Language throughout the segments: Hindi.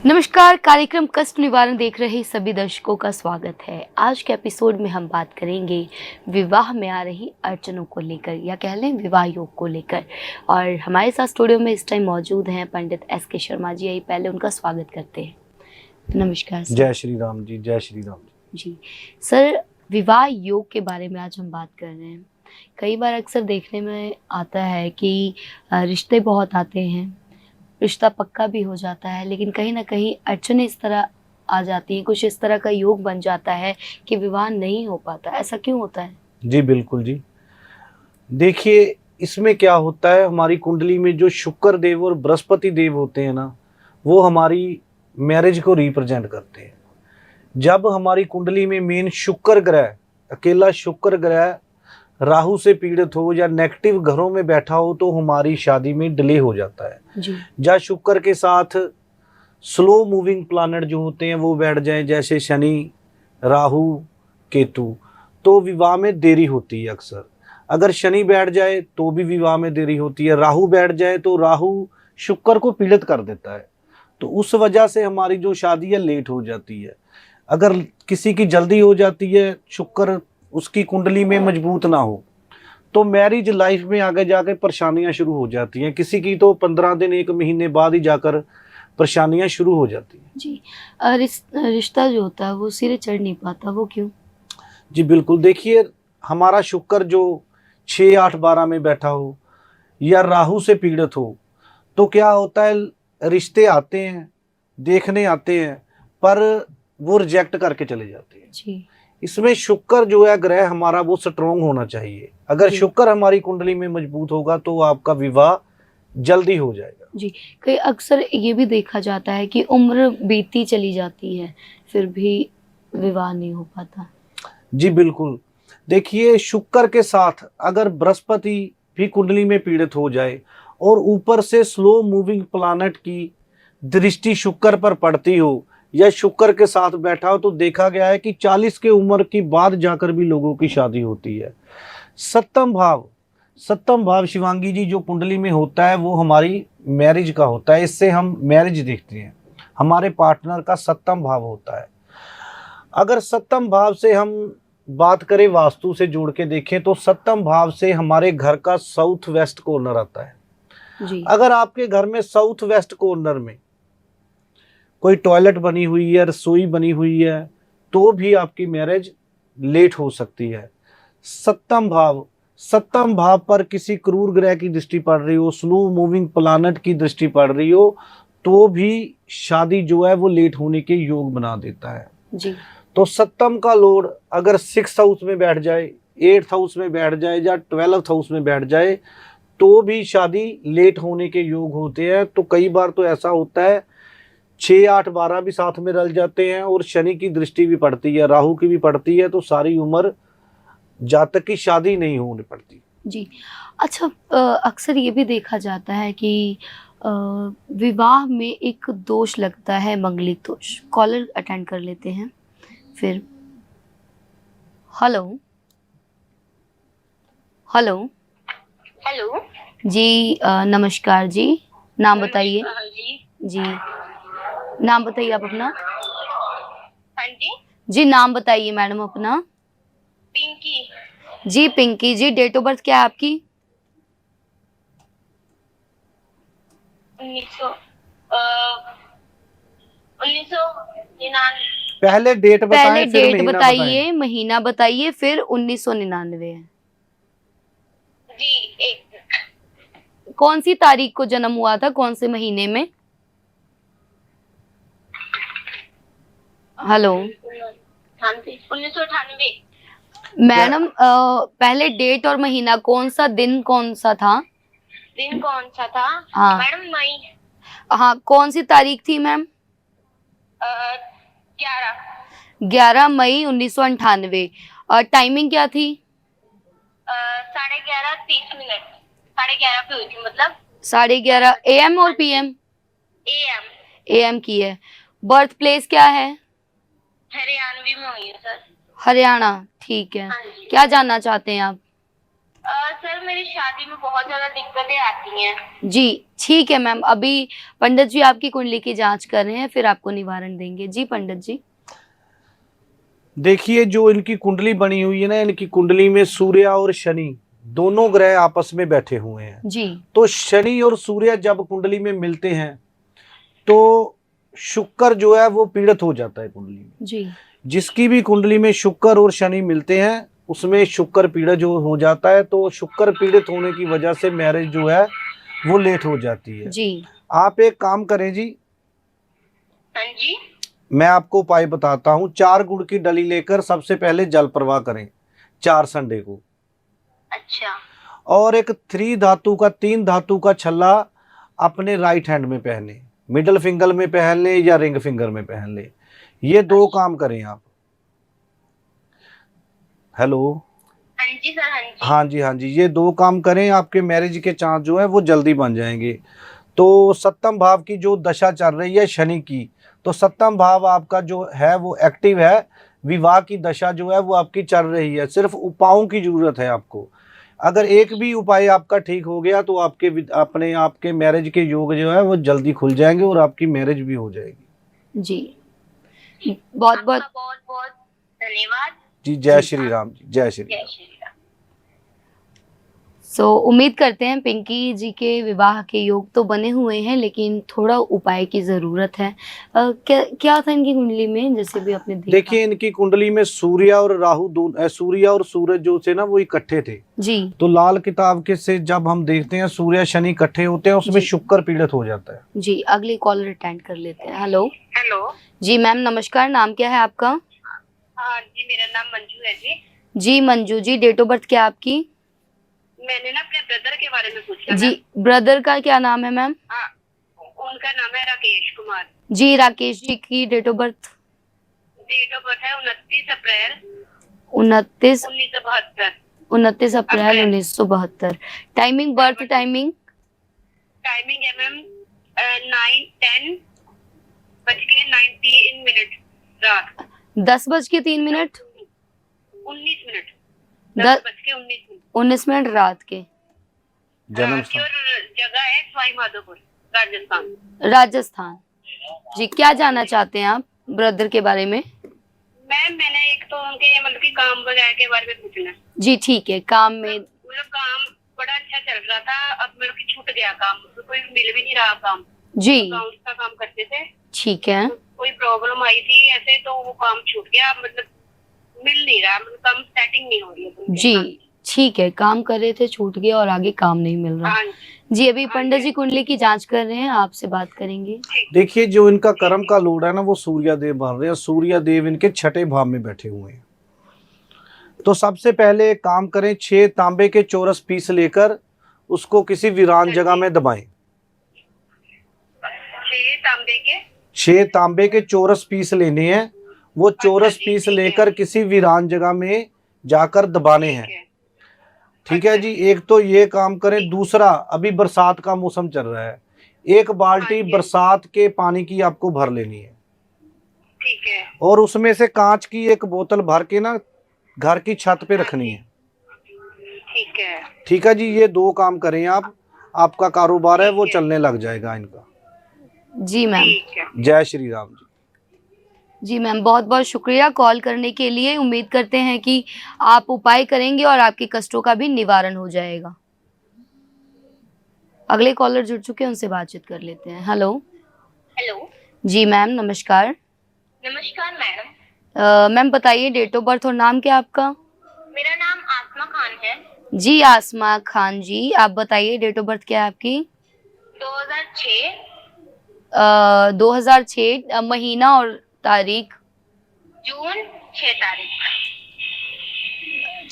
नमस्कार, कार्यक्रम कष्ट निवारण देख रहे सभी दर्शकों का स्वागत है। आज के एपिसोड में हम बात करेंगे विवाह में आ रही अड़चनों को लेकर, या कह लें विवाह योग को लेकर। और हमारे साथ स्टूडियो में इस टाइम मौजूद हैं पंडित एस.के. शर्मा जी। आइए पहले उनका स्वागत करते हैं। नमस्कार सर। जय श्री राम जी। जय श्री राम जी सर, विवाह योग के बारे में आज हम बात कर रहे हैं। कई बार अक्सर देखने में आता है कि रिश्ते बहुत आते हैं, रिश्ता पक्का भी हो जाता है, लेकिन कहीं ना कहीं अड़चनें इस तरह आ जाती हैं, कुछ इस तरह का योग बन जाता है कि विवाह नहीं हो पाता। ऐसा क्यों होता है? जी बिल्कुल जी। देखिए, इसमें क्या होता है, हमारी कुंडली में जो शुक्र देव और बृहस्पति देव होते हैं ना, वो हमारी मैरिज को रिप्रेजेंट करते हैं। जब हमारी कुंडली में मेन शुक्र ग्रह, अकेला शुक्र ग्रह राहु से पीड़ित हो या नेगेटिव घरों में बैठा हो तो हमारी शादी में डिले हो जाता है। जी। या शुक्र के साथ स्लो मूविंग प्लैनेट जो होते हैं वो बैठ जाएं, जैसे शनि, राहु, केतु, तो विवाह में देरी होती है अक्सर। अगर शनि बैठ जाए तो भी विवाह में देरी होती है। राहु बैठ जाए तो राहु शुक्र को पीड़ित कर देता है, तो उस वजह से हमारी जो शादी है लेट हो जाती है। अगर किसी की जल्दी हो जाती है, शुक्र उसकी कुंडली में मजबूत ना हो, तो मैरिज लाइफ में आगे जाके परेशानियां शुरू हो जाती हैं। किसी की तो 15 दिन 1 महीने बाद ही जाकर परेशानियां शुरू हो जाती हैं। जी। रिश्ता जो होता है वो सिरे चढ़ नहीं पाता, वो क्यों? जी बिल्कुल। देखिए, हमारा शुक्र जो 6, 8, 12 में बैठा हो या राहु से पीड़ित हो तो क्या होता है, रिश्ते आते हैं, देखने आते हैं, पर वो रिजेक्ट करके चले जाते हैं। जी। इसमें शुक्र जो है ग्रह हमारा वो स्ट्रोंग होना चाहिए। अगर जी। शुक्र हमारी कुंडली में मजबूत होगा तो आपका विवाह जल्दी हो जाएगा। जी। कई अक्सर ये भी देखा जाता है कि उम्र बीतती चली जाती है, फिर भी विवाह नहीं हो पाता। जी बिल्कुल। देखिए, शुक्र के साथ अगर बृहस्पति भी कुंडली में पीड़ित हो जाए और ऊपर से स्लो मूविंग प्लैनेट की दृष्टि शुक्र पर पड़ती हो या शुक्र के साथ बैठा हो, तो देखा गया है कि 40 के उम्र की बाद जाकर भी लोगों की शादी होती है। सप्तम भाव शिवांगी जी जो कुंडली में होता है वो हमारी मैरिज का होता है। इससे हम मैरिज देखते हैं, हमारे पार्टनर का सप्तम भाव होता है। अगर सप्तम भाव से हम बात करें, वास्तु से जोड़ के देखें, तो सप्तम भाव से हमारे घर का साउथ वेस्ट कॉर्नर आता है। जी। अगर आपके घर में साउथ वेस्ट कॉर्नर में कोई टॉयलेट बनी हुई है, रसोई बनी हुई है, तो भी आपकी मैरिज लेट हो सकती है। सप्तम भाव पर किसी क्रूर ग्रह की दृष्टि पड़ रही हो, स्लो मूविंग प्लैनेट की दृष्टि पड़ रही हो, तो भी शादी जो है वो लेट होने के योग बना देता है। जी। तो सप्तम का लॉर्ड अगर 6th हाउस में बैठ जाए, 8th हाउस में बैठ जाए या 12th हाउस में बैठ जाए तो भी शादी लेट होने के योग होते हैं। तो कई बार तो ऐसा होता है 6, 8, 12 भी साथ में रल जाते हैं और शनि की दृष्टि भी पड़ती है, राहु की भी पड़ती है, तो सारी उम्र जातक की शादी नहीं होने पड़ती। जी। अच्छा, अक्सर ये भी देखा जाता है कि विवाह में एक दोष लगता है, मंगलिक दोष। कॉलर अटेंड कर लेते हैं फिर। Hello hello. हेलो जी, नमस्कार जी। नाम बताइए। नमस्कार जी। जी, नाम बताइए आप अपना। हाँ जी। जी, नाम बताइए मैडम अपना। पिंकी। जी पिंकी जी, डेट ऑफ बर्थ क्या है आपकी? 1999। पहले डेट बताएं, पहले फिर डेट महीना बताइए, महीना बताइए, फिर 1999 है। जी। एक कौन सी तारीख को जन्म हुआ था, कौन से महीने में? हेलो। हाँ जी, 1998। मैडम, पहले डेट और महीना, कौन सा दिन कौन सा था? दिन कौन सा था? हाँ। मैडम मई। हाँ, कौन सी तारीख थी मैम? 11। 11 मई 1998। टाइमिंग क्या थी? 11:30। 11:30 पे हुई थी, मतलब 11:30 AM और PM? AM। AM की है। बर्थ प्लेस क्या है? हरियाणवी में हुई है सर। हरियाणा, ठीक है। हाँ जी। क्या जानना चाहते हैं आप? सर मैडम मेरी शादी में बहुत ज्यादा दिक्कतें आती हैं। जी ठीक है मैम, अभी पंडित जी आपकी कुंडली की जांच कर रहे हैं, फिर आपको निवारण देंगे। जी पंडित जी। देखिए, जो इनकी कुंडली बनी हुई है ना, इनकी कुंडली में सूर्य और शनि दोनों ग्रह आपस में बैठे हुए हैं। जी तो शनि और सूर्य जब कुंडली में मिलते हैं तो शुक्र जो है वो पीड़ित हो जाता है कुंडली में। जी जिसकी भी कुंडली में शुक्र और शनि मिलते हैं उसमें शुक्र पीड़ित जो हो जाता है, तो शुक्र पीड़ित होने की वजह से मैरिज जो है वो लेट हो जाती है। जी आप एक काम करें जी, हाँ जी। मैं आपको उपाय बताता हूँ। 4 गुड़ की डली लेकर सबसे पहले जल प्रवाह करें 4 संडे को, अच्छा। और एक 3 धातु का छल्ला अपने राइट हैंड में पहने, मिडल फिंगर में पहन ले या रिंग फिंगर में पहन ले। ये 2 काम करें आप। हेलो। हाँ जी सर, हाँ जी। हाँ जी, हाँ जी, ये 2 काम करें, आपके मैरिज के चांस जो है वो जल्दी बन जाएंगे। तो सप्तम भाव की जो दशा चल रही है शनि की, तो सप्तम भाव आपका जो है वो एक्टिव है। विवाह की दशा जो है वो आपकी चल रही है। सिर्फ उपायों की जरूरत है आपको। अगर एक भी उपाय आपका ठीक हो गया तो अपने आपके मैरिज के योग जो है वो जल्दी खुल जाएंगे और आपकी मैरिज भी हो जाएगी। जी बहुत बहुत आपका बहुत बहुत धन्यवाद। जी, जय जी। श्री राम जी, जय श्री जय राम। श्री राम। उम्मीद करते हैं पिंकी जी के विवाह के योग तो बने हुए हैं, लेकिन थोड़ा उपाय की ज़रूरत है। क्या था इनकी कुंडली में, जैसे भी आपने देखा? देखिए, इनकी कुंडली में सूर्य और राहु सूर्य और सूरज जो थे ना वो इकट्ठे थे। जी तो लाल किताब के से जब हम देखते हैं सूर्य शनि इकट्ठे होते हैं उसमें जी। शुक्र पीड़ित हो जाता है। जी, अगली कॉलर अटेंड कर लेते हैं। हेलो। हेलो। जी मैम नमस्कार, नाम क्या है आपका? हाँ जी, मेरा नाम मंजू है जी। जी Manju ji, date of birth क्या है आपकी? मैंने ना अपने ब्रदर के बारे में पूछा। जी ब्रदर का क्या नाम है मैम? हाँ, उनका नाम है राकेश कुमार। जी राकेश जी की date of birth? Date of birth है 29 April 29 1972। April 1972। Timing, birth timing? Timing है मैम 9:10 बज के 19 रात 10:03। 19 मिनट 10 बज के 19 मिनट 19 मिनट रात के। जन्म रात की। और जगह है सवाई माधोपुर, राजस्थान। राजस्थान। जी, क्या जानना चाहते हैं आप ब्रदर के बारे में? मैंने एक तो उनके मतलब कि काम वगैरह के बारे में पूछना है। जी ठीक है, काम में मतलब काम बड़ा अच्छा चल रहा था, अब मेरे को छूट गया काम, कोई मिल भी नहीं रहा काम। जी अकाउंट का काम करते थे, ठीक है। कोई प्रॉब्लम आई थी ऐसे, तो वो काम छूट गया। मतलब मिल नहीं रहा, मतलब काम सेटिंग नहीं हो रही है। जी ठीक है, काम कर रहे थे, छूट गया और आगे काम नहीं मिल रहा। हाँ जी अभी पंडित जी कुंडली की जांच कर रहे हैं, आपसे बात करेंगे। देखिए, जो इनका कर्म का लोड है ना वो सूर्य देव बन रहे हैं। सूर्य देव इनके 6ठे भाव में बैठे हुए हैं। तो सबसे पहले एक काम करें, 6 तांबे के चौरस पीस लेकर उसको किसी वीरान जगह में दबाएं। 6 तांबे के चौरस पीस लेने हैं, वो चौरस पीस लेकर किसी वीरान जगह में जाकर दबाने हैं। ठीक है जी, एक तो ये काम करें। दूसरा, अभी बरसात का मौसम चल रहा है, 1 बाल्टी बरसात के पानी की आपको भर लेनी है। ठीक है। और उसमें से कांच की एक बोतल भर के ना घर की छत पे रखनी है। ठीक है। ठीक है जी, ये 2 काम करें आप, आपका कारोबार है वो चलने लग जाएगा इनका। जी मैम। ठीक है। जय श्री राम जी। जी मैम, बहुत बहुत शुक्रिया कॉल करने के लिए। उम्मीद करते हैं कि आप उपाय करेंगे और आपके कष्टों का भी निवारण हो जाएगा। अगले कॉलर जुड़ चुके हैं, उनसे बातचीत कर लेते हैं। हेलो। हेलो। जी मैम नमस्कार। नमस्कार मैडम। मैम बताइए डेट ऑफ बर्थ और नाम क्या है आपका? मेरा नाम आसमा खान है। जी आसमा खान जी, आप बताइए डेट ऑफ बर्थ क्या है आपकी? 2006 2006 महीना और तारीख? जून 6 तारीख।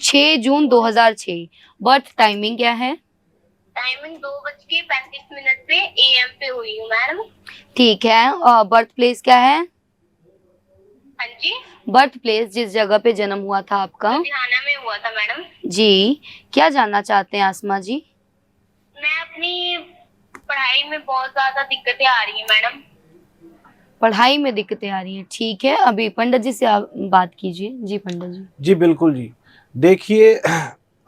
6 जून 2006। बर्थ टाइमिंग क्या है? टाइमिंग 2:35 पे AM पे हुई हूँ मैडम। ठीक है, बर्थ प्लेस क्या है? हाँ जी, बर्थ प्लेस, जिस जगह पे जन्म हुआ था आपका? लुधियाना में हुआ था मैडम। जी, क्या जानना चाहते हैं आसमा जी? मैं अपनी पढ़ाई में बहुत ज्यादा दिक्कतें आ रही हैं मैडम। पढ़ाई में दिक्कतें आ रही हैं, ठीक है। अभी पंडित जी से आप बात कीजिए। जी पंडित जी। जी बिल्कुल जी। देखिए,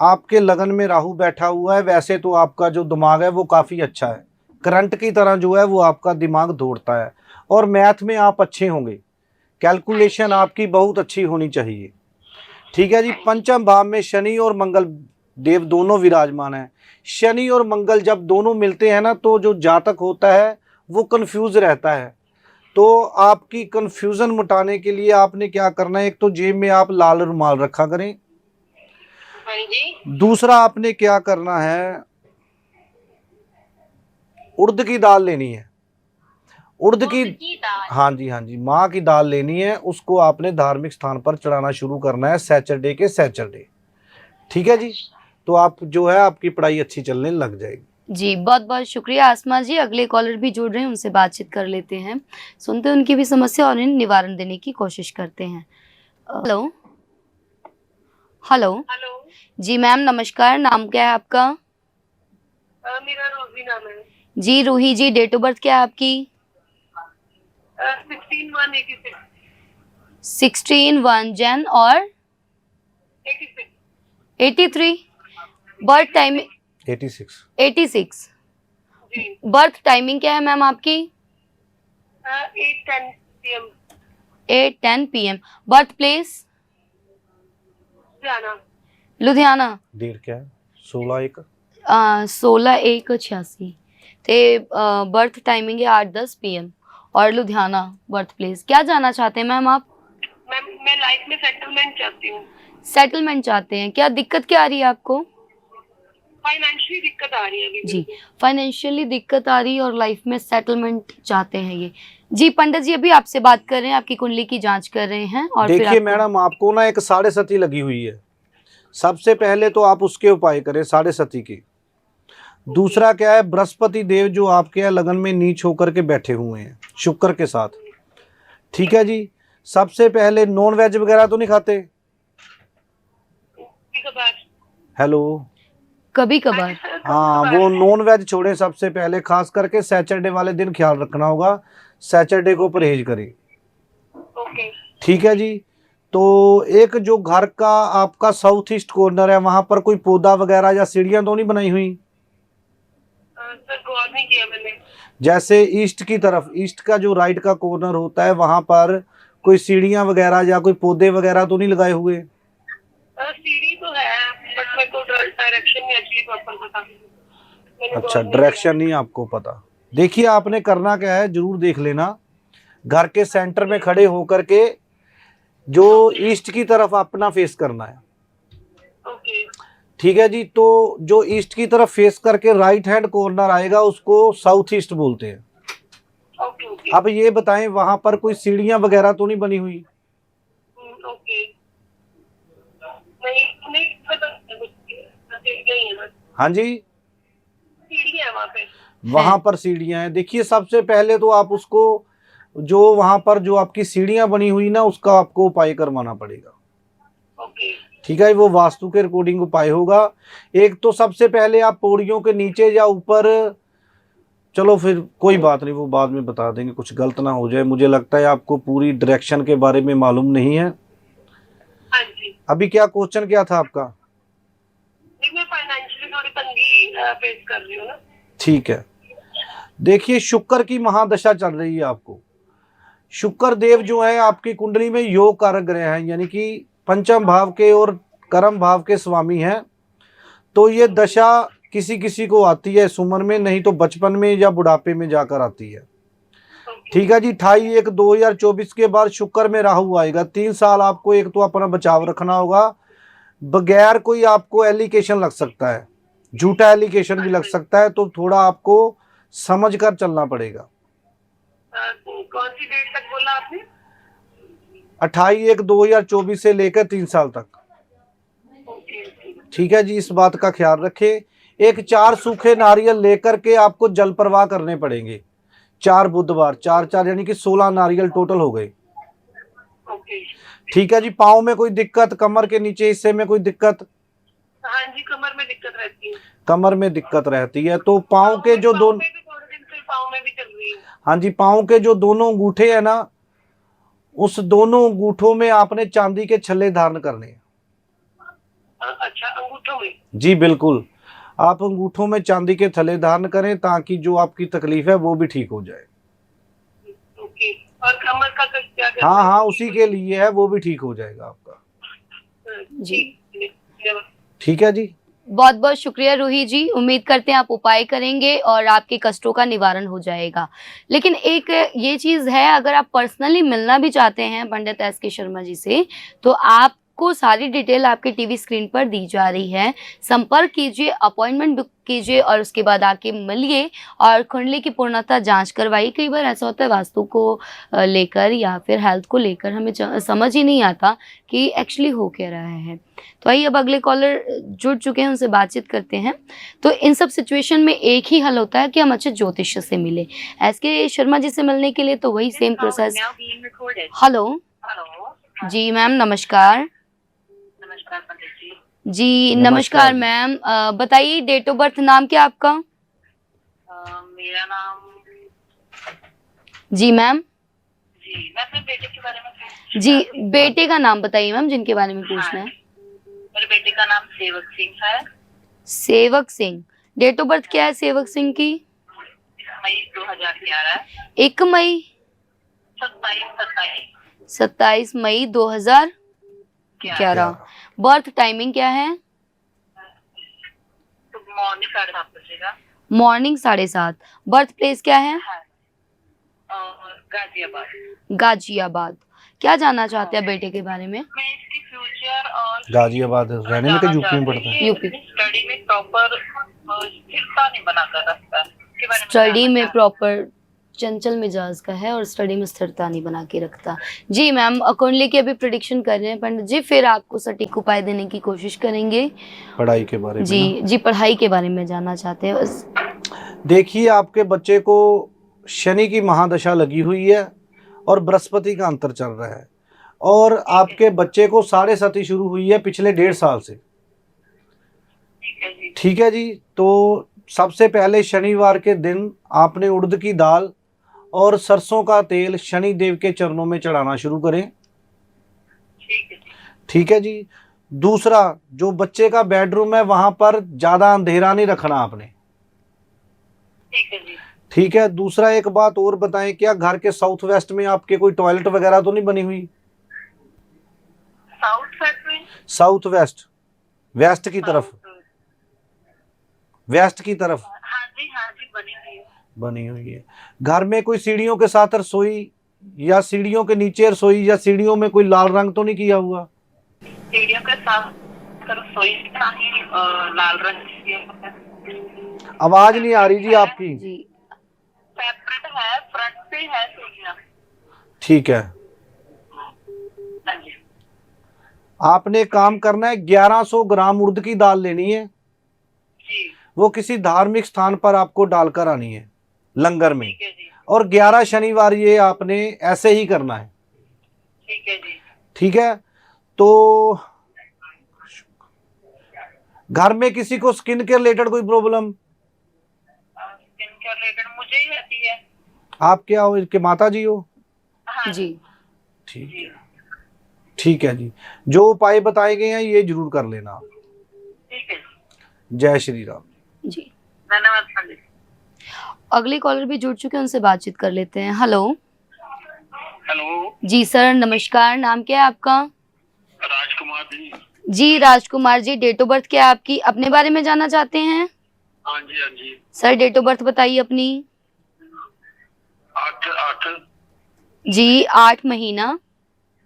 आपके लगन में राहु बैठा हुआ है, वैसे तो आपका जो दिमाग है वो काफ़ी अच्छा है, करंट की तरह जो है वो आपका दिमाग दौड़ता है, और मैथ में आप अच्छे होंगे, कैलकुलेशन आपकी बहुत अच्छी होनी चाहिए। ठीक है जी। पंचम भाव में शनि और मंगल देव दोनों विराजमान हैं। शनि और मंगल जब दोनों मिलते हैं ना, तो जो जातक होता है वो कंफ्यूज रहता है। तो आपकी कंफ्यूजन मिटाने के लिए आपने क्या करना है, एक तो जेब में आप लाल रुमाल रखा करें। हाँ जी। दूसरा आपने क्या करना है, उड़द की दाल लेनी है। उड़द की, दाल। हाँ जी हाँ जी, माँ की दाल लेनी है, उसको आपने धार्मिक स्थान पर चढ़ाना शुरू करना है सैटरडे के सैटरडे। ठीक है जी। तो आप जो है आपकी पढ़ाई अच्छी चलने लग जाएगी। जी, बहुत बहुत शुक्रिया आसमा जी। अगले कॉलर भी जुड़ रहे हैं, उनसे बातचीत कर लेते हैं, सुनते हैं उनकी भी समस्या और इन्हें निवारण देने की कोशिश करते हैं। Hello hello. हेलो। जी मैम नमस्कार, नाम क्या है आपका? मेरा रोजी नाम है। जी रूही जी, डेट ऑफ बर्थ क्या है आपकी? 16/1/86। 16/1 और 86। 83। Birth time 86। 86। जी। बर्थ टाइमिंग क्या है मैम आपकी? 8:10 PM। 8:10 PM। Birth place? जाना। लुधियाना। डेट क्या है? 16/1। 16/1/86। ते बर्थ टाइमिंग है 8:10 PM और लुधियाना बर्थ प्लेस। क्या जानना चाहते हैं मैम आप? मैम मैं लाइफ में सेटलमेंट चाहती हूँ। सेटलमेंट चाहते हैं, क्या दिक्कत क्या आ रही है आपको? फाइनेंशियली दिक्कत आ रही है अभी जी, मेरे को। फाइनेंशियली दिक्कत आ रही है और लाइफ में सेटलमेंट चाहते हैं ये। जी पंडित जी अभी आपसे बात कर रहे हैं, आपकी कुंडली की जांच कर रहे हैं और फिर देखिए आपको मैडम, आपको ना एक साढ़े सती लगी हुई है। सबसे पहले तो आप उसके उपाय करें साढ़े सती के। दूसरा क्या है, बृहस्पति देव जो आपके यहाँ लगन में नीच होकर के बैठे हुए हैं शुक्र के साथ। ठीक है जी। सबसे पहले नॉन वेज वगैरह तो नहीं खाते? कभी-कभार। कभी हाँ कभार। जी सर, हाँ, कभी-कभार। वो नॉन वेज छोड़े सबसे पहले, खास करके सैटरडे वाले दिन ख्याल रखना होगा, सैटरडे को परहेज करें। ओके। ठीक है जी। तो एक जो घर का आपका साउथ ईस्ट कॉर्नर है, वहां पर कोई पौधा वगैरह या सीढ़ियां तो नहीं बनाई हुई? सर गौर नहीं किया मैंने। जैसे ईस्ट की तरफ, ईस्ट का जो राइट का कॉर्नर होता है, वहां पर कोई सीढ़ियां वगैरह या कोई पौधे वगैरह तो नहीं लगाए हुए? सीढ़ी तो है बट मेरे को डायरेक्शन नहीं एक्चुअली प्रॉपर पता। मैंने अच्छा, गौर नहीं डायरेक्शन नहीं आपको पता। देखिए आपने करना क्या है, जरूर देख लेना। घर के सेंटर में खड़े होकर के जो ईस्ट की तरफ अपना फेस करना है। किया। ओके। ठीक है जी। तो जो ईस्ट की तरफ फेस करके राइट हैंड कॉर्नर आएगा, उसको साउथ ईस्ट बोलते हैं। ओके। ओके। अब ये बताएं, वहां पर कोई सीढ़ियां वगैरह तो नहीं बनी हुई? ओके। नहीं नहीं पता कुछ नहीं है बस हाँ जी, सीढ़ी है वहाँ पे। वहां पर सीढ़ियां हैं। देखिए सबसे पहले तो आप उसको, जो वहां पर जो आपकी सीढ़ियां बनी हुई ना, उसका आपको उपाय करवाना पड़ेगा। ओके। ठीक है, वो वास्तु के अकॉर्डिंग उपाय होगा। एक तो सबसे पहले आप पौड़ियों के नीचे या ऊपर, चलो फिर कोई बात नहीं, वो बाद में बता देंगे, कुछ गलत ना हो जाए। मुझे लगता है आपको पूरी डायरेक्शन के बारे में मालूम नहीं है। हाँ जी। अभी क्या क्वेश्चन क्या था आपका? नहीं मैं फाइनेंशियली थोड़ी तंगी फेस कर रही हूँ ना। ठीक है। देखिए शुक्र की महादशा चल रही है आपको। शुक्र देव जो है आपकी कुंडली में योग कारक ग्रह हैं, यानी कि पंचम भाव के और कर्म भाव के स्वामी हैं। तो ये दशा किसी किसी को आती है इस उम्र में, नहीं तो बचपन में या बुढ़ापे में जाकर आती है। ठीक है जी। 28/1/2024 के बाद शुक्र में राहु आएगा। 3 साल आपको एक तो अपना बचाव रखना होगा, बगैर कोई आपको एलिगेशन लग सकता है, झूठा एलिगेशन भी लग सकता है, तो थोड़ा आपको समझ कर चलना पड़ेगा। कौन सी डेट तक बोला आपने? 28/1/2024 से लेकर 3 साल तक। ओके। ठीक है जी, इस बात का ख्याल रखें। एक 4 सूखे नारियल लेकर के आपको जल प्रवाह करने पड़ेंगे। 4 बुधवार, 4 यानी कि 16 नारियल टोटल हो गए। ओके। ठीक है जी। पाँव में कोई दिक्कत, कमर के नीचे हिस्से में कोई दिक्कत? हाँ जी कमर में दिक्कत रहती है। कमर में दिक्कत रहती है, तो पाँव के जो पाँव दोनों, में भी थोड़े दिन से पाँव में भी चल रही है। हाँ जी, पाँव के जो दोनों अंगूठे हैं ना, उस दोनों अंगूठों में आपने चांदी के छल्ले धारण करने हैं। अच्छा, अंगूठों में। जी बिल्कुल, आप अंगूठों में चांदी के थले धारण करें ताकि जो आपकी तकलीफ है वो भी ठीक हो जाए। ओके। और कमर का क्या करना हाँ है? हाँ, उसी के लिए है, वो भी ठीक हो जाएगा आपका। जी। ठीक। ठीक है जी। बहुत बहुत शुक्रिया रूही जी, उम्मीद करते हैं आप उपाय करेंगे और आपके कष्टों का निवारण हो जाएगा। लेकिन एक ये चीज़ है, अगर आप पर्सनली मिलना भी चाहते हैं पंडित एस के शर्मा जी से, तो आपको सारी डिटेल आपके टीवी स्क्रीन पर दी जा रही है। संपर्क कीजिए, अपॉइंटमेंट बुक कीजिए और उसके बाद आके मिलिए और कुंडली की पूर्णतः जांच करवाइए। कई बार ऐसा होता है वास्तु को लेकर या फिर हेल्थ को लेकर हमें समझ ही नहीं आता कि एक्चुअली हो क्या रहा है। तो आइए अब अगले कॉलर जुड़ चुके हैं, उनसे बातचीत करते हैं। तो इन सब सिचुएशन में एक ही हल होता है कि हम अच्छे ज्योतिष से मिले। एस के शर्मा जी से मिलने के लिए तो वही सेम प्रोसेस। Hello hello. जी मैम, नमस्कार। नमस्कार पंडित जी। जी नमस्कार नमस्कार जी। मैम, बताइए डेट ऑफ बर्थ, नाम क्या आपका? मेरा नाम। जी मैम। जी, मैं अपने बेटे के बारे में पूछना जी चाहती हूँ। बेटे का नाम बताइए मैम, जिनके बारे में पूछना है। मेरे बेटे का नाम सेवक सिंह है। Sevak Singh. Date of birth क्या है सेवक सिंह की? मई 2011। 1 मई। 27 मई 2011। बर्थ टाइमिंग क्या है? मॉर्निंग 7:30 बजे का। मॉर्निंग 7:30। बर्थ प्लेस क्या है? और गाजियाबाद। गाजियाबाद। क्या जानना चाहते हैं बेटे के बारे में? मैं इसकी फ्यूचर और गाजियाबाद रहने में, यूपी में पड़ता है। यूपी। स्टडी में प्रॉपर स्थिरता नहीं बनाकर रखता है। इसके बारे में स्टडी जानना में चाहती प्रॉपर चंचल मिजाज का है और स्टडी में स्थिरता नहीं बना के रखता। जी मैम, कुंडली की अभी प्रिडिक्शन कर रहे हैं पंडित जी, फिर आपको सटीक उपाय देने की कोशिश करेंगे। पढ़ाई के बारे में जी ना? जी, पढ़ाई के बारे में जानना चाहते हैं बस। देखिए, आपके बच्चे को शनि की महादशा लगी हुई है और बृहस्पति का अंतर चल रहा है, और आपके बच्चे को 7.5 शुरू हुई है पिछले 1.5 साल से। ठीक है जी। ठीक है जी। तो सबसे पहले शनिवार के दिन आपने उड़द की दाल और सरसों का तेल शनि देव के चरणों में चढ़ाना शुरू करें। ठीक है जी। ठीक है जी। दूसरा, जो बच्चे का बेडरूम है वहां पर ज्यादा अंधेरा नहीं रखना आपने। ठीक है जी। ठीक है। दूसरा, एक बात और बताएं, क्या घर के साउथ वेस्ट में आपके कोई टॉयलेट वगैरह तो नहीं बनी हुई? साउथ साइड में। साउथ वेस्ट, वेस्ट की तरफ, वेस्ट की तरफ हाँ जी बनी हुई है। बनी हुई है। घर में कोई सीढ़ियों के साथ रसोई या सीढ़ियों के नीचे रसोई या सीढ़ियों में कोई लाल रंग तो नहीं किया हुआ? सीढ़ियों के साथ रसोई का ही लाल रंग की आवाज नहीं आ रही जी आपकी। जी सेपरेट है, फ्रंट पे है सीढ़ियाँ। ठीक है। हाँ जी। आपने एक काम करना है, 1100 ग्राम उड़द की दाल लेनी है, जी। वो किसी धार्मिक स्थान पर आपको डालकर आनी है लंगर में, ठीक है जी। और 11 शनिवार ये आपने ऐसे ही करना है। ठीक है जी। ठीक है। तो घर में किसी को स्किन के रिलेटेड कोई प्रॉब्लम? स्किन के रिलेटेड मुझे ही रहती है। आप क्या हो, इनके माता जी हो? हाँ जी। ठीक जी। है। ठीक है जी। जो उपाय बताए गए हैं ये जरूर कर लेना आप। ठीक है। जय श्री राम। जी। धन्यवाद पंडित। अगले कॉलर भी जुड़ चुके हैं, उनसे बातचीत कर लेते हैं। Hello hello. जी सर, नमस्कार। नाम क्या है आपका? राजकुमार जी। जी Rajkumar ji, date of birth क्या है आपकी? अपने बारे में जानना चाहते हैं? हाँ जी हाँ जी। सर डेट ऑफ बर्थ बताइए अपनी। 8 जी 8 महीना।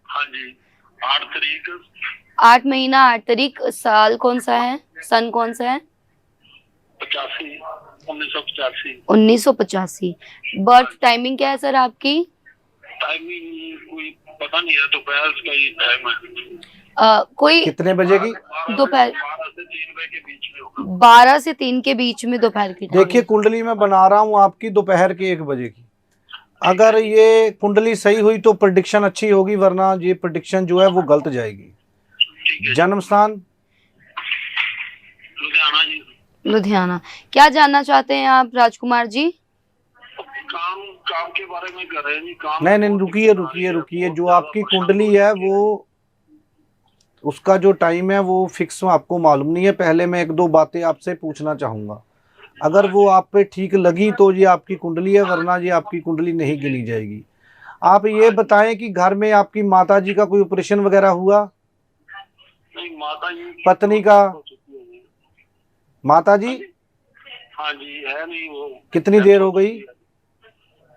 हाँ जी 8 तारीख 8 महीना 8 तारीख। साल कौन सा है, सन कौन सा है? 85 1985। 1985। बर्थ टाइमिंग क्या है सर आपकी? टाइमिंग कोई पता नहीं है, दोपहर का ही टाइम है। कोई कितने बजे की? दोपहर 12 से 3 बजे के बीच में होगा। 12 से 3 के बीच में दोपहर की देखिए, टाइमिंग। कुंडली में बना रहा हूं आपकी दोपहर के 1 बजे की। अगर ये कुंडली सही हुई तो प्रेडिक्शन अच्छी होगी, वरना ये प्रेडिक्शन जो है वो गलत जाएगी। ठीक है। जन्म स्थान? लुधियाना जी। लुधियाना। क्या जानना चाहते हैं आप राजकुमार जी? काम के बारे में कर रहे हैं जी। काम नहीं, रुकिए रुकिए रुकिए। जो आपकी कुंडली है वो उसका जो टाइम है वो फिक्स आपको मालूम नहीं है। पहले मैं एक दो बातें आपसे पूछना चाहूँगा, अगर वो आप पे ठीक लगी तो ये आपकी कुंडली है, वरना ये आपकी कुंडली नहीं गिनी जाएगी। आप ये बताएं कि घर में आपकी माता जी का कोई ऑपरेशन वगैरह हुआ? नहीं, माता जी की पत्नी तो का? हो चुकी है जी। माता जी हाँ जी, है नहीं वो। कितनी देर हो गई?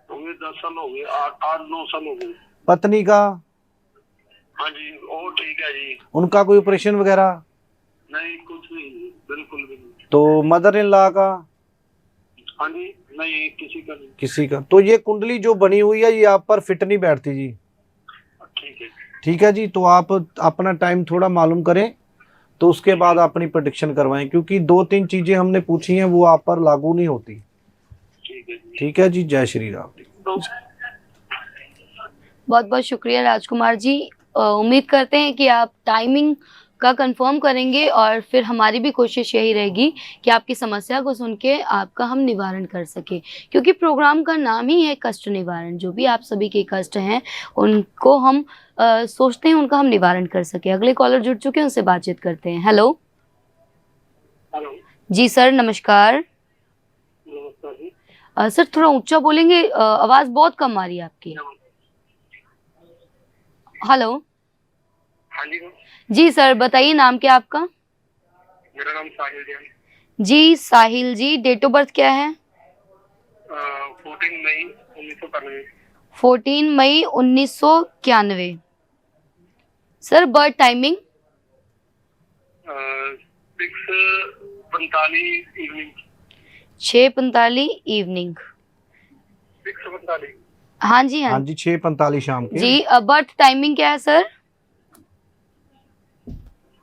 हो गए 10 साल हो गए, 8-9 साल हो गए। पत्नी का? हाँ जी, वो ठीक है जी। उनका कोई ऑपरेशन वगैरह? नहीं, कुछ नहीं, बिल्कुल भी नहीं। तो मदर इन लॉ का? हाँ जी, नहीं, किसी का नहीं। किसी का? तो ये कुंडली जो बनी हुई है ये आप पर फिट नहीं बैठती जी। ठीक है। ठीक है जी, तो आप अपना टाइम थोड़ा मालूम करें तो उसके बाद अपनी प्रेडिक्शन करवाएं, क्योंकि 2-3 चीजें हमने पूछी हैं वो आप पर लागू नहीं होती। ठीक है जी। ठीक है जी, जय श्री राम। तो बहुत बहुत शुक्रिया राजकुमार जी। उम्मीद करते हैं कि आप टाइमिंग का कंफर्म करेंगे और फिर हमारी भी कोशिश यही रहेगी कि आपकी समस्या को सुन के आपका हम निवारण कर सके, क्योंकि प्रोग्राम का नाम ही है कष्ट निवारण। जो भी आप सभी के कष्ट हैं उनको हम सोचते हैं उनका हम निवारण कर सके। अगले कॉलर जुड़ चुके हैं, उनसे बातचीत करते हैं। हेलो हेलो, जी सर, नमस्कार। नमस्कार जी। सर थोड़ा ऊंचा बोलेंगे, आवाज बहुत कम आ रही है आपकी। हेलो हाँ जी, जी सर, बताइए नाम क्या है आपका? मेरा नाम साहिल जी है। जी साहिल जी, डेट ऑफ बर्थ क्या है? 14 मई 1991। 14 मई 1991। Sir birth timing? 6:45 evening. 6:45 evening. 6:45। हाँ जी हाँ हाँ जी, 6:45 शाम के। जी। बर्थ टाइमिंग क्या है सर?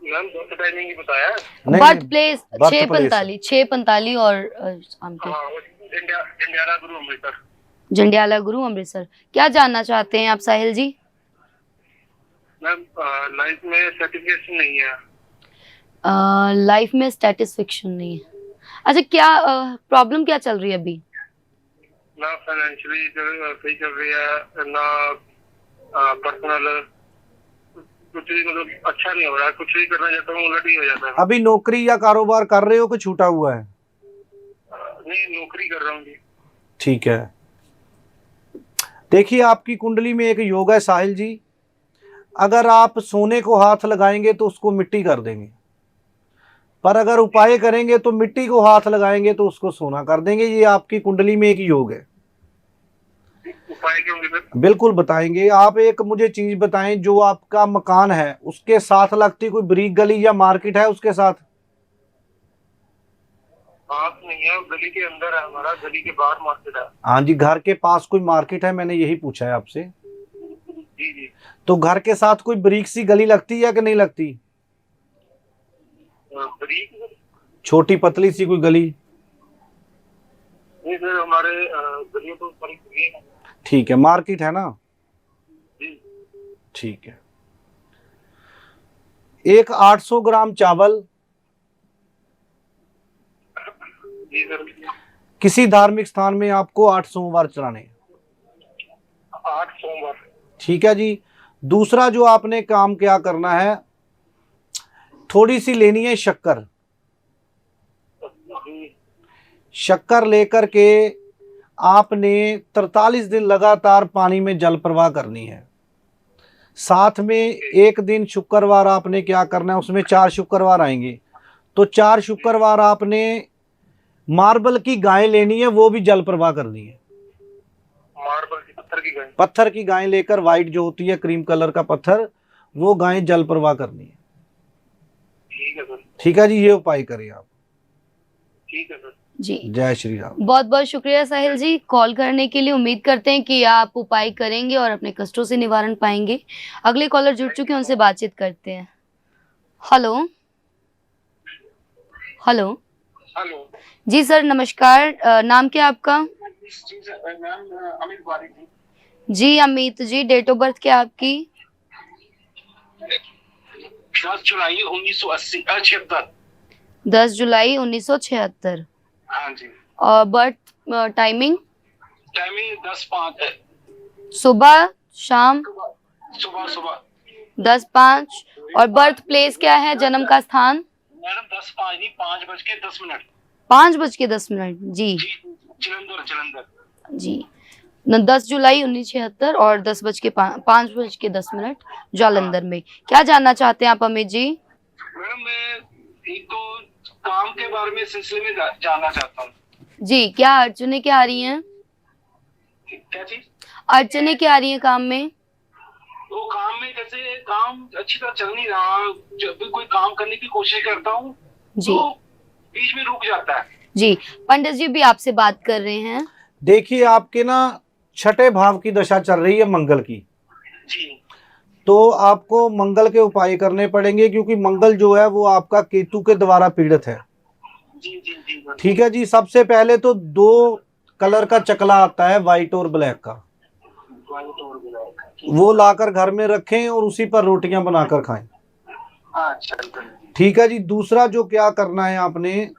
मैम, दो टाइमिंग ही बताया। नहीं, बर्थ नहीं, प्लेस? birth 6:45 6:45 और शाम के। हाँ, वो जंडियाला गुरु अमृतसर। जंडियाला गुरु अमृतसर। क्या जानना चाहते हैं आप साहिल जी? मैम, लाइफ में सर्टिफिकेशन नहीं है। लाइफ में स्टैटिस्फिक्शन नहीं है। अच्छा, क्या प्रॉब्लम क्या चल रही है अभी? ना फाइनेंशियली सही चल रही है, ना पर्सनल कुछ भी, मतलब अच्छा नहीं हो रहा है। कुछ भी करना चाहता हूँ उलट ही हो जाता है। अभी नौकरी या कारोबार कर रहे हो कि छूटा हुआ है? नहीं, नौकरी कर रहा हूँ जी। ठीक है, देखिए आपकी कुंडली में एक योग है साहिल जी। अगर आप सोने को हाथ लगाएंगे तो उसको मिट्टी कर देंगे, पर अगर उपाय करेंगे तो मिट्टी को हाथ लगाएंगे तो उसको सोना कर देंगे। ये आपकी कुंडली में एक योग है। उपाय क्या होंगे सर? बिल्कुल बताएंगे। आप एक मुझे चीज बताएं, जो आपका मकान है उसके साथ लगती कोई ब्रीक गली या मार्केट है उसके साथ? पास नहीं है, गली के अंदर है हमारा, गली के बाहर मार्केट है। हाँ जी, घर के पास कोई मार्केट है, मैंने यही पूछा है आपसे। जी जी। तो घर के साथ कोई ब्रीक सी गली लगती है कि नहीं लगती? ब्रीक? छोटी पतली सी कोई गली? नहीं सर, हमारे गलियों तो बड़ी खुली है। ठीक है, मार्केट है ना? जी ठीक है। एक 800 ग्राम चावल जी सर। किसी धार्मिक स्थान में आपको 8 सोमवार चढ़ाने हैं। 8 सोमवार। ठीक है जी। दूसरा जो आपने काम क्या करना है, थोड़ी सी लेनी है शक्कर। जी। शक्कर लेकर के आपने 43 दिन लगातार पानी में जल प्रवाह करनी है। साथ में एक दिन शुक्रवार आपने क्या करना है, उसमें 4 शुक्रवार आएंगे, तो 4 शुक्रवार आपने मार्बल की गाय लेनी है, वो भी जल प्रवाह करनी है। मार्बल की, पत्थर की गाय? पत्थर की गाय लेकर, वाइट जो होती है क्रीम कलर का पत्थर, वो गाय जल प्रवाह करनी है। ठीक है सर। ठीक है जी, ये उपाय करिए आप। ठीक है सर। जी जय श्री राम। बहुत बहुत शुक्रिया साहिल जी कॉल करने के लिए। उम्मीद करते हैं कि आप उपाय करेंगे और अपने कष्टों से निवारण पाएंगे। अगले कॉलर जुड़ चुके हैं, उनसे बातचीत करते हैं। हेलो हेलो हेलो जी सर, नमस्कार। नाम क्या है आपका? जी सर, मैम अमित बारिक जी। जी Amit ji, date of birth क्या है आपकी? 10 जुलाई 1976। 10 जुलाई 1976। हाँ जी। और बर्थ टाइमिंग? टाइमिंग 10:05 है। सुबह शाम? सुबह सुबह। 10:05 और बर्थ प्लेस क्या है, जन्म का स्थान? मैडम 10:05 नहीं, 5:10 5:10 जी जलंधर जी। 10 जुलाई 1976 और 5:10 जालंधर में। क्या जानना चाहते हैं आप अमित जी? मैडम मैं एक तो काम के बारे में सिलसिले में जानना चाहता हूँ। जी, क्या अड़चने क्या आ रही हैं? क्या चीज? अड़चने क्या आ रही हैं काम में? तो काम में जैसे काम अच्छी तरह चल नहीं रहा, जब भी कोई काम करने की कोशिश करता हूँ जी तो बीच में रुक जाता है। जी, पंडित जी भी आपसे बात कर रहे हैं। देखिए आपके ना 6ठे भाव की दशा चल रही है मंगल की, जी तो आपको मंगल के उपाय करने पड़ेंगे, क्योंकि मंगल जो है वो आपका केतु के द्वारा पीड़ित है। जी जी जी ठीक है जी। सबसे पहले तो 2 कलर का चकला आता है, व्हाइट और ब्लैक का, वो लाकर घर में रखें और उसी पर रोटियां बनाकर खाएं। ठीक है जी। दूसरा जो क्या करना है आपने,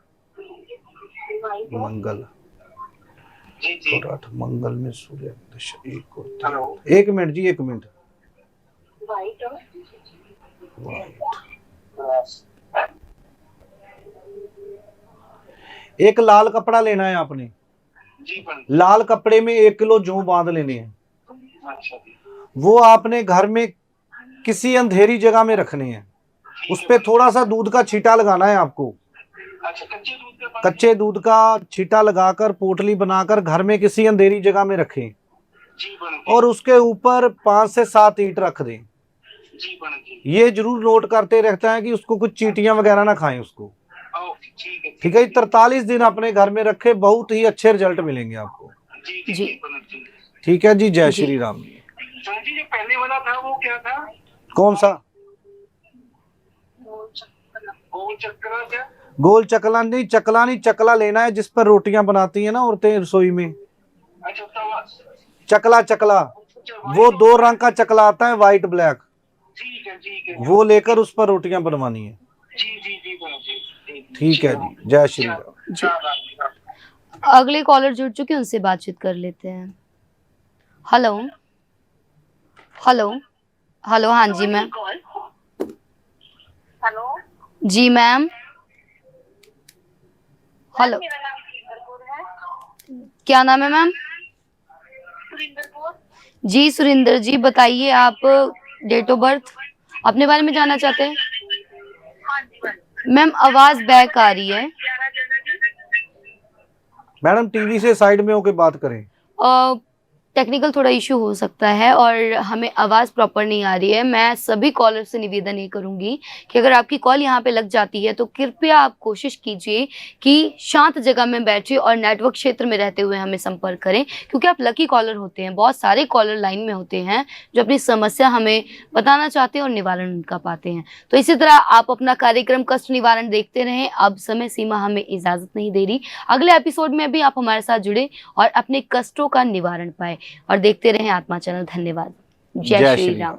मंगल जी जी और 8 मंगल में सूर्य दशा 1 और 3। हेलो 1 मिनट जी, 1 मिनट। वाइट एक लाल कपड़ा लेना है आपने, जी लाल कपड़े में 1 किलो जौ बांध लेने हैं। अच्छा जी वो आपने घर में किसी अंधेरी जगह में रखने हैं। उस पे थोड़ा सा दूध का छींटा लगाना है आपको। अच्छा कच्चे दूध का छींटा लगाकर पोटली बनाकर घर में किसी अंधेरी जगह में रखें जी और उसके ऊपर 5 से 7 ईंट रख दें। जी ये जरूर नोट करते रहता है कि उसको कुछ चींटियां वगैरह ना खाएं उसको। ठीक है। 43 दिन अपने घर में रखे, बहुत ही अच्छे रिजल्ट मिलेंगे आपको। जी ठीक है जी। जय जी। श्री राम। सर जी जो पहले वाला था वो क्या था? कौन सा? गोल चक्कर क्या? गोल चकला नहीं, चकला नहीं, चकला लेना है जिस पर रोटियां बनाती है ना औरतें रसोई में। अच्छा तवा। चकला चकला, वो 2 रंग का चकला आता है, व्हाइट ब्लैक। ठीक है वो लेकर उस पर रोटियां बनवानी है। जी ठीक है जी। जय श्री राम। जी। अगले कॉलर जुड़ चुके हैं, उनसे बातचीत कर लेते हैं। हेलो हेलो हेलो, हाँ जी मैम। हेलो जी मैम। हेलो, मेरा नाम सुरिंदर कौर है। क्या नाम है मैम? सुरिंदर कौर। जी सुरिंदर जी, बताइए आप डेट ऑफ बर्थ अपने बारे में जानना चाहते हैं? हाँ जी मैम आवाज बैक आ रही है। 11 जनवरी। मैडम टीवी से साइड में होके बात करें। टेक्निकल थोड़ा इशू हो सकता है और हमें आवाज़ प्रॉपर नहीं आ रही है। मैं सभी कॉलर से निवेदन ये करूंगी कि अगर आपकी कॉल यहाँ पे लग जाती है तो कृपया आप कोशिश कीजिए कि शांत जगह में बैठिए और नेटवर्क क्षेत्र में रहते हुए हमें संपर्क करें, क्योंकि आप लकी कॉलर होते हैं। बहुत सारे कॉलर लाइन में होते हैं जो अपनी समस्या हमें बताना चाहते हैं और निवारण उनका पाते हैं। तो इसी तरह आप अपना कार्यक्रम कष्ट निवारण देखते रहें। अब समय सीमा हमें इजाज़त नहीं दे रही। अगले एपिसोड में भी आप हमारे साथ जुड़े और अपने कष्टों का निवारण पाए और देखते रहें आत्मा चैनल। धन्यवाद। जय श्री राम।